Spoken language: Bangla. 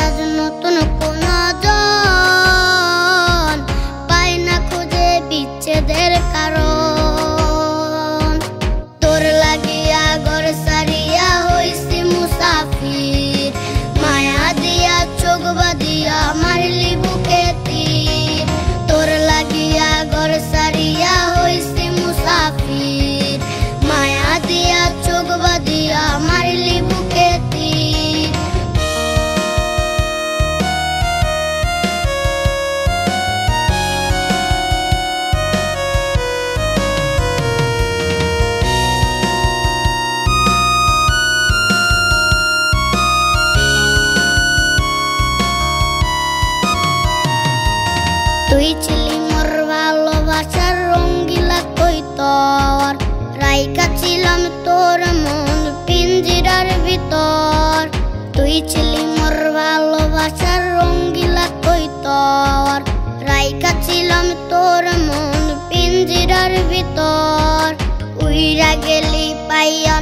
আজ নতুন কোন জন পাই না খুঁজে বিচ্ছেদের কারণ। তোর লাগিয়া ঘর সারিয়া হইছি মুসাফির, মায়া দিয়া চোখ বাঁধিয়া মারলি বুকে তীর। তোর লাগিয়া ঘর সারিয়া হইছি মুসাফির, মায়া দিয়া চোখ বাঁধিয়া মারলি বুকে তীর। তুই ছিলি মোর ভালোবাসার রঙ্গিলা কৈতর, রাইখা ছিলাম তোর মন পিঞ্জিরার ভিতর। তুই ছিলি মোর ভালোবাসার রঙ্গিলা কৈতর, রাইখা ছিলাম তোর মন পিঞ্জিরার ভিতর। উইরা গেলি পাইয়া